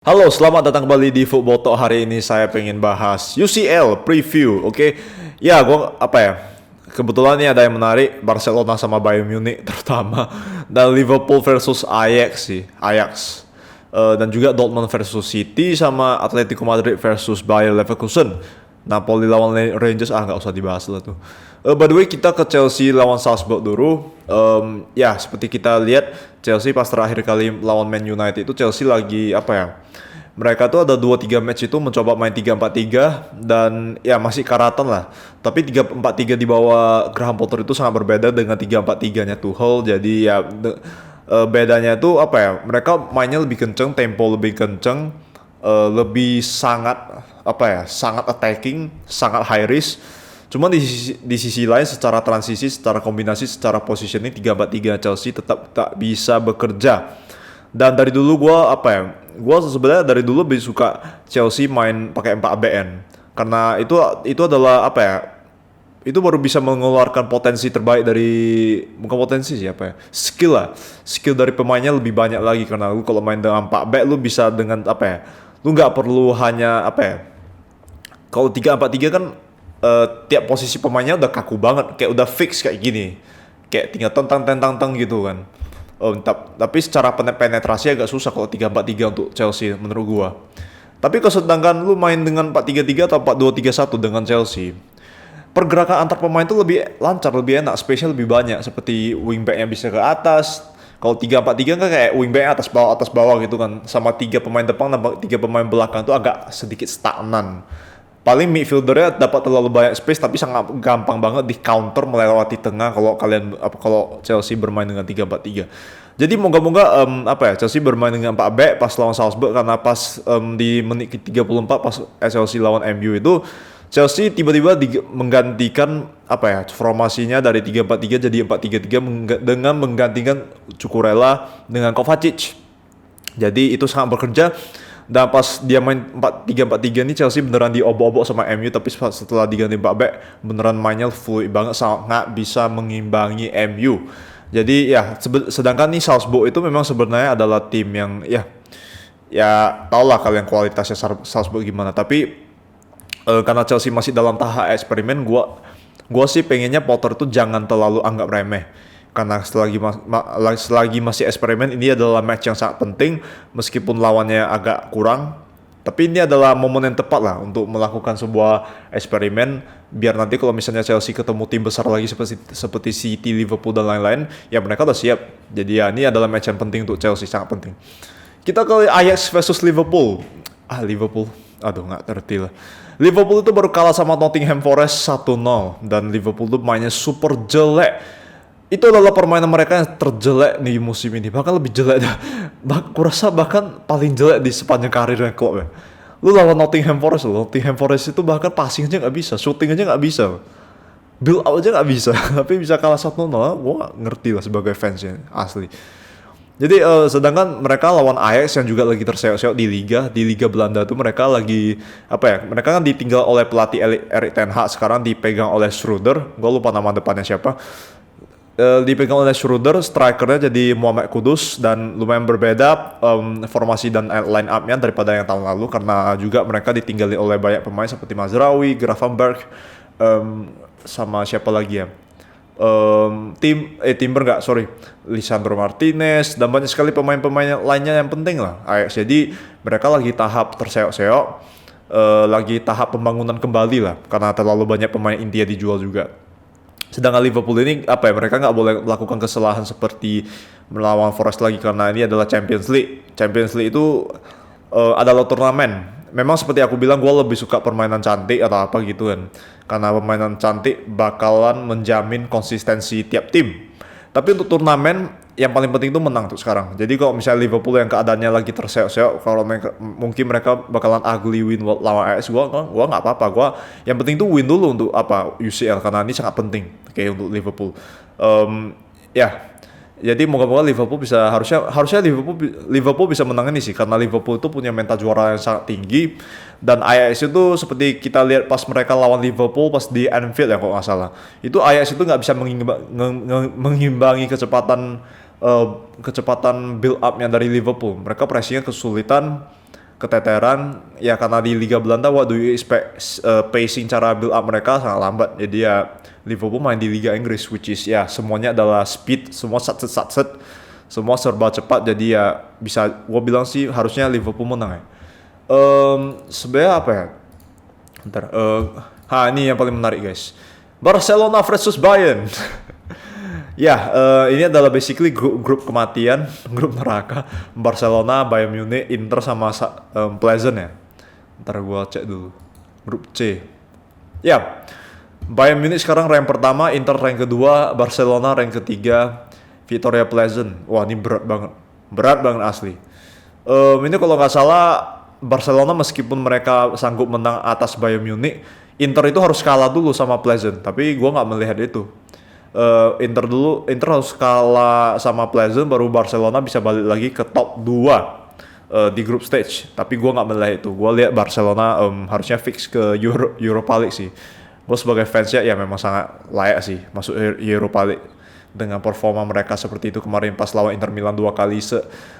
Halo, selamat datang kembali di Football Talk. Hari ini saya pengen bahas UCL preview, oke? Ya, gua apa ya? Kebetulan nih ada yang menarik, Barcelona sama Bayern Munich terutama, dan Liverpool versus Ajax sih, Ajax. Dan juga Dortmund versus City sama Atletico Madrid versus Bayer Leverkusen. Napoli lawan Rangers nggak usah dibahas lah tuh. By the way, kita ke Chelsea lawan Salzburg dulu. Ya, seperti kita lihat Chelsea pas terakhir kali lawan Man United itu Chelsea lagi apa ya? Mereka tuh ada 2-3 match itu mencoba main 3-4-3 dan ya masih karatan lah. Tapi 3-4-3 di bawah Graham Potter itu sangat berbeda dengan 3-4-3-nya Tuchel. Jadi ya bedanya itu apa ya? Mereka mainnya lebih kenceng, tempo lebih kenceng, lebih sangat apa ya? Sangat attacking, sangat high risk. Cuma di sisi lain secara transisi, secara kombinasi, secara positioning 3-4-3 Chelsea tetap tak bisa bekerja. Dan dari dulu gue sebenarnya dari dulu lebih suka Chelsea main pakai 4BN karena itu adalah apa ya, itu baru bisa mengeluarkan potensi terbaik dari, bukan potensi sih apa ya, skill dari pemainnya lebih banyak lagi. Karena lu kalau main dengan 4 back lu bisa dengan apa ya, lu nggak perlu hanya apa ya, kalau 3-4-3 kan tiap posisi pemainnya udah kaku banget, kayak udah fix kayak gini, kayak tinggal tentang gitu kan. Tapi secara penetrasi agak susah kalau 3-4-3 untuk Chelsea menurut gua. Tapi kalau sedangkan lu main dengan 4-3-3 atau 4-2-3-1 dengan Chelsea, pergerakan antar pemain itu lebih lancar, lebih enak, spesial lebih banyak. Seperti wingback yang bisa ke atas. Kalau 3-4-3 kan kayak wingback atas bawah gitu kan. Sama 3 pemain depan dan 3 pemain belakang itu agak sedikit stagnan. Paling midfieldernya dapat terlalu banyak space tapi sangat gampang banget di counter melewati tengah kalau Chelsea bermain dengan 3-4-3. Jadi moga-moga Chelsea bermain dengan 4 back pas lawan Salzburg, karena pas di menit ke-34 pas Chelsea lawan MU itu Chelsea tiba-tiba menggantikan formasinya dari 3-4-3 jadi 4-3-3 dengan menggantikan Cucurella dengan Kovacic. Jadi itu sangat bekerja. Dan pas dia main 4-3-4-3 ini Chelsea beneran diobok-obok sama MU, tapi setelah diganti 4 back beneran mainnya fluid banget, sangat bisa mengimbangi MU. Jadi ya sedangkan nih Salzburg itu memang sebenarnya adalah tim yang ya tau lah kalian kualitasnya Salzburg gimana. Tapi karena Chelsea masih dalam tahap eksperimen, gua sih pengennya Potter tuh jangan terlalu anggap remeh. Karena selagi masih eksperimen, ini adalah match yang sangat penting meskipun lawannya agak kurang. Tapi ini adalah momen yang tepat lah untuk melakukan sebuah eksperimen, biar nanti kalau misalnya Chelsea ketemu tim besar lagi seperti City, Liverpool dan lain-lain, ya mereka udah siap. Jadi ya ini adalah match yang penting untuk Chelsea, sangat penting. Kita ke Ajax versus Liverpool. Liverpool, aduh nggak ngerti lah. Liverpool itu baru kalah sama Nottingham Forest 1-0 dan Liverpool tuh mainnya super jelek. Itu adalah permainan mereka yang terjelek di musim ini, bahkan lebih jelek dah. Kurasa bahkan paling jelek di sepanjang karirnya klub ya. Lu lawan Nottingham Forest itu bahkan passing aja nggak bisa, shooting aja nggak bisa, build up aja nggak bisa, tapi bisa kalah 1-0. Gue nggak ngerti lah sebagai fansnya asli. Jadi sedangkan mereka lawan Ajax yang juga lagi terseok-seok di Liga Belanda tuh, mereka lagi mereka kan ditinggal oleh pelatih Erik ten Hag, sekarang dipegang oleh Schreuder. Gue lupa nama depannya siapa. Dipegang oleh Schreuder, strikernya jadi Mohamed Kudus, dan lumayan berbeda formasi dan line up-nya daripada yang tahun lalu, karena juga mereka ditinggali oleh banyak pemain seperti Mazraoui, Gravenberch, sama siapa lagi ya, Lisandro Martinez, dan banyak sekali pemain-pemain lainnya yang penting lah Ajax. Jadi mereka lagi tahap terseok-seok, lagi tahap pembangunan kembali lah, karena terlalu banyak pemain intinya dijual juga. Sedangkan Liverpool ini mereka nggak boleh melakukan kesalahan seperti melawan Forest lagi, karena ini adalah Champions League. Champions League itu adalah turnamen. Memang seperti aku bilang, gue lebih suka permainan cantik atau apa gitu kan, karena permainan cantik bakalan menjamin konsistensi tiap tim. Tapi untuk turnamen yang paling penting itu menang tuh sekarang. Jadi kalau misalnya Liverpool yang keadaannya lagi terseok-seok, kalau mungkin mereka bakalan ugly win lawan AS, gua nggak apa-apa. Yang penting tuh win dulu untuk UCL, karena ini sangat penting kayak untuk Liverpool. Jadi moga-moga harusnya Liverpool bisa menang ini sih, karena Liverpool itu punya mental juara yang sangat tinggi. Dan Ajax itu seperti kita lihat pas mereka lawan Liverpool pas di Anfield ya kalau nggak salah, itu Ajax itu nggak bisa mengimbangi kecepatan build up-nya dari Liverpool. Mereka pressingnya kesulitan, keteteran ya karena di Liga Belanda what do you expect, pacing cara build up mereka sangat lambat, jadi ya Liverpool main di Liga Inggris which is ya semuanya adalah speed, semua sat-set semua serba cepat, jadi ya bisa gua bilang sih harusnya Liverpool menang ya. Sebenarnya apa ya, ntar ini yang paling menarik guys, Barcelona versus Bayern. Ya, ini adalah basically grup kematian, grup neraka. Barcelona, Bayern Munich, Inter sama Pleasant ya. Ntar gua cek dulu. Grup C. Ya, Bayern Munich sekarang rank pertama, Inter rank kedua, Barcelona rank ketiga, Victoria Pleasant. Wah, ini berat banget. Berat banget asli. Ini kalau nggak salah, Barcelona meskipun mereka sanggup menang atas Bayern Munich, Inter itu harus kalah dulu sama Pleasant. Tapi gua nggak melihat itu. Inter harus kalah sama Pleasant baru Barcelona bisa balik lagi ke top 2 di group stage. Tapi gue nggak melihat itu. Gue lihat Barcelona harusnya fix ke Europa League sih. Gue sebagai fansnya ya memang sangat layak sih masuk Europa League dengan performa mereka seperti itu kemarin pas lawan Inter Milan 2 kali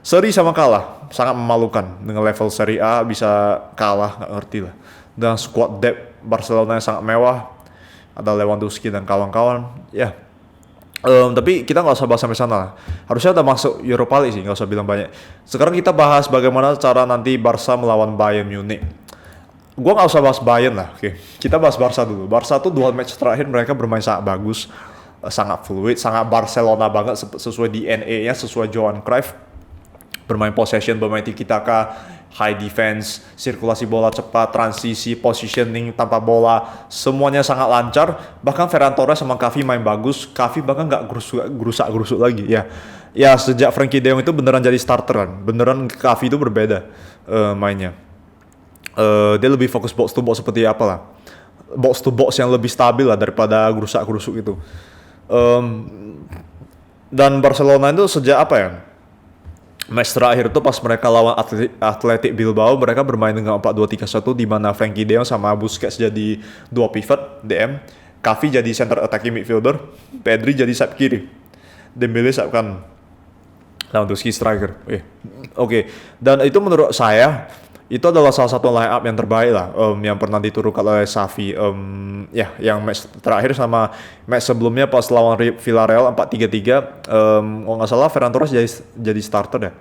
seri sama kalah, sangat memalukan. Dengan level Serie A bisa kalah, nggak ngerti lah. Dan squad depth Barcelona yang sangat mewah, ada Lewandowski dan kawan-kawan ya. Tapi kita nggak usah bahas sampai sana lah. Harusnya udah masuk Europa League sih, nggak usah bilang banyak. Sekarang kita bahas bagaimana cara nanti Barca melawan Bayern Munich. Gua nggak usah bahas Bayern lah, oke. Kita bahas Barca dulu. Barca tuh 2 match terakhir mereka bermain sangat bagus, sangat fluid, sangat Barcelona banget, sesuai DNA-nya, sesuai Johan Cruyff. Bermain possession, bermain tiki-taka, high defense, sirkulasi bola cepat, transisi, positioning tanpa bola, semuanya sangat lancar. Bahkan Ferran Torres sama Xavi main bagus. Xavi bahkan nggak gerusak-gerusuk lagi ya. Ya sejak Frenkie de Jong itu beneran jadi starter kan. Beneran Xavi itu berbeda mainnya. Dia lebih fokus box to box seperti apalah. Box to box yang lebih stabil lah daripada gerusak-gerusuk itu. Dan Barcelona itu sejak apa ya? Match terakhir itu pas mereka lawan Athletic Bilbao, mereka bermain dengan 4-2-3-1 di mana Frenkie de Jong sama Busquets jadi 2 pivot DM, Xavi jadi center attacking midfielder, Pedri jadi sayap kiri, Dembele sayap kanan, Lewandowski striker. Oke. Dan itu menurut saya itu adalah salah satu line up yang terbaik lah yang pernah diturunkan oleh Xavi. Yang match terakhir sama match sebelumnya pas lawan Villarreal 4-3-3, kalau nggak salah Ferran Torres jadi starter ya.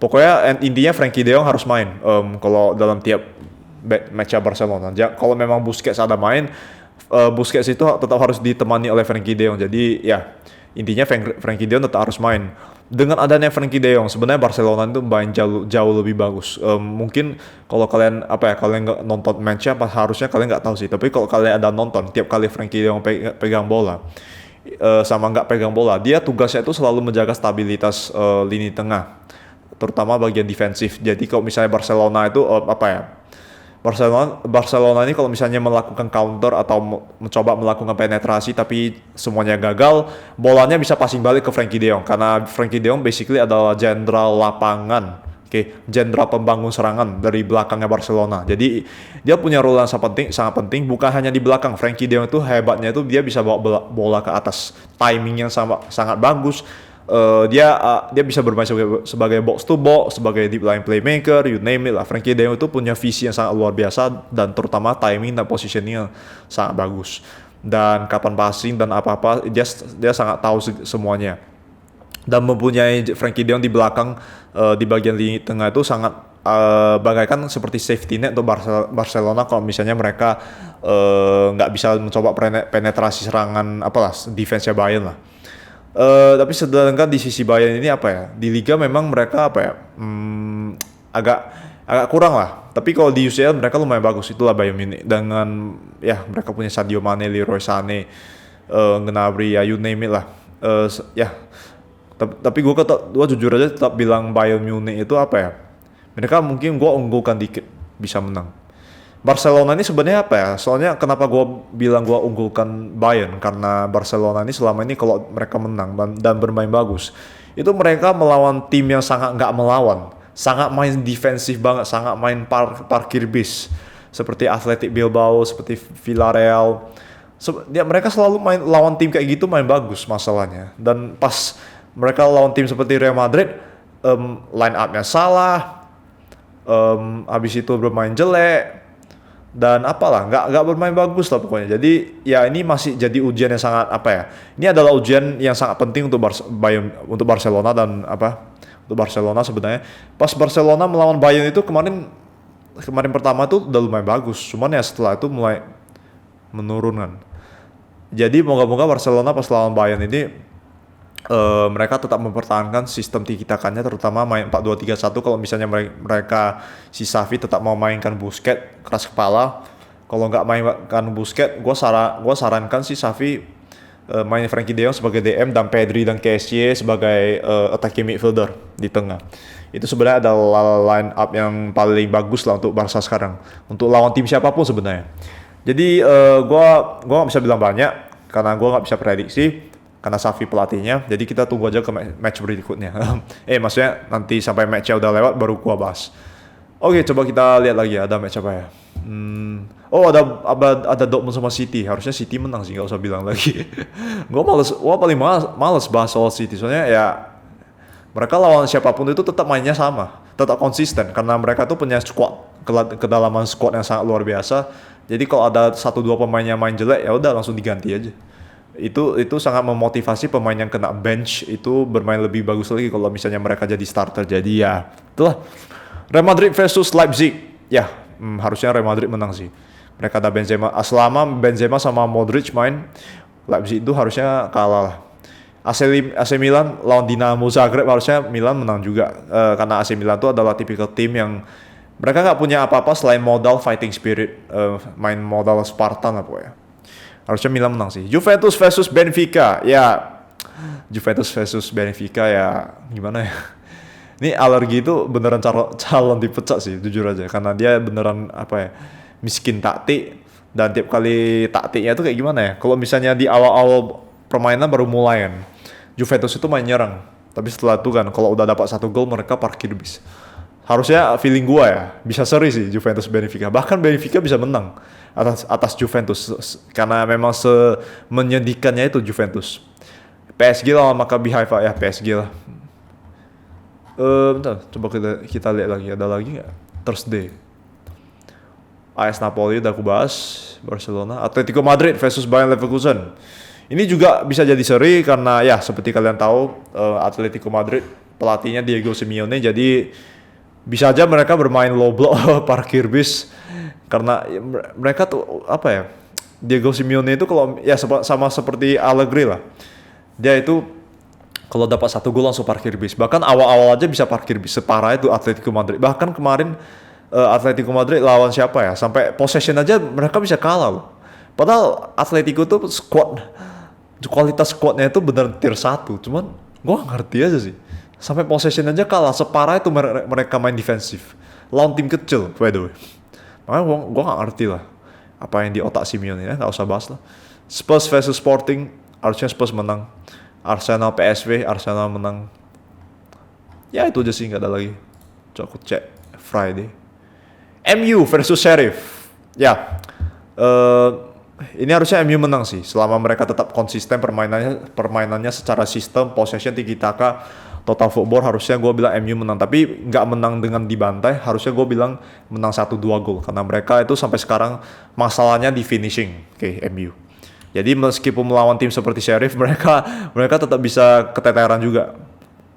Pokoknya intinya Frenkie de Jong harus main kalau dalam tiap match Barcelona. Kalau memang Busquets ada main, Busquets itu tetap harus ditemani oleh Frenkie de Jong. Jadi ya intinya Frenkie de Jong tetap harus main. Dengan adanya Frenkie de Jong sebenarnya Barcelona itu main jauh lebih bagus. Mungkin kalau kalian nggak nonton matchnya, harusnya kalian nggak tahu sih. Tapi kalau kalian ada nonton, tiap kali Frenkie de Jong pegang bola sama nggak pegang bola, dia tugasnya itu selalu menjaga stabilitas lini tengah, terutama bagian defensif. Jadi kalau misalnya Barcelona itu Barcelona ini kalau misalnya melakukan counter atau mencoba melakukan penetrasi tapi semuanya gagal, bolanya bisa passing balik ke Frenkie de Jong karena Frenkie de Jong basically adalah jenderal lapangan, jenderal pembangun serangan dari belakangnya Barcelona. Jadi dia punya role yang sangat penting, bukan hanya di belakang. Frenkie de Jong itu hebatnya itu dia bisa bawa bola ke atas, timingnya sangat bagus. Dia bisa bermain sebagai box to box, sebagai deep line playmaker, you name it lah. Frenkie de Jong itu punya visi yang sangat luar biasa dan terutama timing dan positioning sangat bagus. Dan kapan passing dan apa-apa dia sangat tahu semuanya. Dan mempunyai Frenkie de Jong di belakang di bagian lini tengah itu sangat bagaikan seperti safety net untuk Barcelona kalau misalnya mereka nggak bisa mencoba penetrasi serangan defense-nya Bayern lah. Tapi sedangkan di sisi Bayern ini di Liga memang mereka agak kurang lah. Tapi kalau di UCL mereka lumayan bagus, itulah Bayern Munich dengan mereka punya Sadio Mane, Leroy Sané, Gnabry, you name it lah. Tapi gue jujur aja tetap bilang Bayern Munich itu mereka mungkin gue unggulkan dikit bisa menang. Barcelona ini sebenarnya soalnya kenapa gue bilang gue unggulkan Bayern, karena Barcelona ini selama ini kalau mereka menang dan bermain bagus, itu mereka melawan tim yang sangat nggak melawan, sangat main defensif banget, sangat main parkir bis seperti Athletic Bilbao, seperti Villarreal. Mereka selalu main lawan tim kayak gitu main bagus masalahnya. Dan pas mereka lawan tim seperti Real Madrid, line up-nya salah, Habis itu bermain jelek dan apalah, nggak bermain bagus lah pokoknya. Jadi ya ini masih jadi ujian yang sangat apa ya? Ini adalah ujian yang sangat penting untuk untuk Barcelona dan untuk Barcelona sebenarnya. Pas Barcelona melawan Bayern itu kemarin pertama tuh udah lumayan bagus, cuman ya setelah itu mulai menurun kan. Jadi moga-moga Barcelona pas lawan Bayern ini mereka tetap mempertahankan sistem tiki-takanya, terutama main 4-2-3-1. Kalau misalnya mereka si Xavi tetap mau mainkan Busquets keras kepala, kalau nggak mainkan Busquets, gue sarankan si Xavi main Frenkie de Jong sebagai DM dan Pedri dan Kessie sebagai attacking midfielder di tengah. Itu sebenarnya adalah line up yang paling bagus lah untuk Barca sekarang, untuk lawan tim siapapun sebenarnya. Jadi gua nggak bisa bilang banyak karena gua nggak bisa prediksi karena Xavi pelatihnya. Jadi kita tunggu aja ke match berikutnya. Maksudnya nanti sampai matchnya udah lewat baru gua bahas. Oke, coba kita lihat lagi ada match apa ya. Oh ada Dortmund sama City. Harusnya City menang sih, nggak usah bilang lagi. Gua paling males bahas soal City. Soalnya ya mereka lawan siapapun itu tetap mainnya sama, tetap konsisten karena mereka tuh punya kedalaman squad yang sangat luar biasa. Jadi kalau ada 1-2 pemainnya main jelek ya udah langsung diganti aja. Itu sangat memotivasi pemain yang kena bench itu bermain lebih bagus lagi kalau misalnya mereka jadi starter. Jadi ya itulah Real Madrid versus Leipzig. Ya harusnya Real Madrid menang sih. Mereka ada Benzema. Selama Benzema sama Modric main, Leipzig itu harusnya kalah lah. AC Milan lawan Dinamo Zagreb harusnya Milan menang juga. Karena AC Milan itu adalah tipikal tim yang mereka nggak punya apa-apa selain modal fighting spirit, main modal Spartan apa ya. Harusnya Milan menang sih. Juventus versus Benfica, ya Juventus versus Benfica ya gimana ya. Ini alergi itu beneran calon dipecat sih, jujur aja. Karena dia beneran apa ya, miskin taktik. Dan tiap kali taktiknya itu kayak gimana ya. Kalau misalnya di awal-awal permainan baru mulai kan, Juventus itu main nyerang. Tapi setelah itu kan, kalau udah dapat 1 gol mereka parkir bis. Harusnya feeling gua ya, bisa seri sih Juventus Benfica. Bahkan Benfica bisa menang atas Juventus. Karena memang menyedihkannya itu Juventus. PSG lawan Maccabi Haifa ya, PSG lah. Bentar, coba kita lihat lagi. Ada lagi nggak? Thursday. AS Napoli udah aku bahas. Barcelona. Atletico Madrid versus Bayer Leverkusen. Ini juga bisa jadi seri karena ya seperti kalian tahu Atletico Madrid pelatihnya Diego Simeone, jadi bisa aja mereka bermain low block parkir bis karena mereka tuh apa ya, Diego Simeone itu kalau ya sama seperti Allegri lah, dia itu kalau dapat 1 gol langsung parkir bis. Bahkan awal-awal aja bisa parkir bis, separah itu Atletico Madrid. Bahkan kemarin Atletico Madrid lawan siapa ya, sampai possession aja mereka bisa kalah loh. Padahal Atletico tuh kualitas squadnya itu benar tier 1, cuman gua ngerti aja sih. Sampai possession aja kalah, separah itu mereka main defensif. Lawan tim kecil, by the way. Makanya gua gak ngerti lah apa yang di otak Simeone ya, gak usah bahas lah. Spurs versus Sporting, harusnya Spurs menang. Arsenal PSV, Arsenal menang. Ya itu aja sih, gak ada lagi. Coba aku cek Friday. MU versus Sheriff. Ya, ini harusnya MU menang sih, selama mereka tetap konsisten permainannya secara sistem, possession, tiki-taka, total football. Harusnya gue bilang MU menang, tapi nggak menang dengan dibantai. Harusnya gue bilang menang 1-2 gol, karena mereka itu sampai sekarang masalahnya di finishing. Oke, MU. Jadi meskipun melawan tim seperti Sheriff, mereka tetap bisa keteteran juga.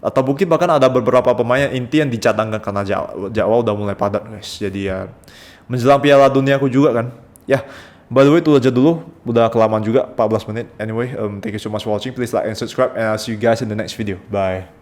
Atau mungkin bahkan ada beberapa pemain inti yang dicadangkan karena jadwal udah mulai padat guys. Jadi ya menjelang Piala Dunia aku juga kan. Ya, by the way itu aja dulu, udah kelamaan juga 14 menit. Anyway, thank you so much for watching. Please like and subscribe and I'll see you guys in the next video. Bye.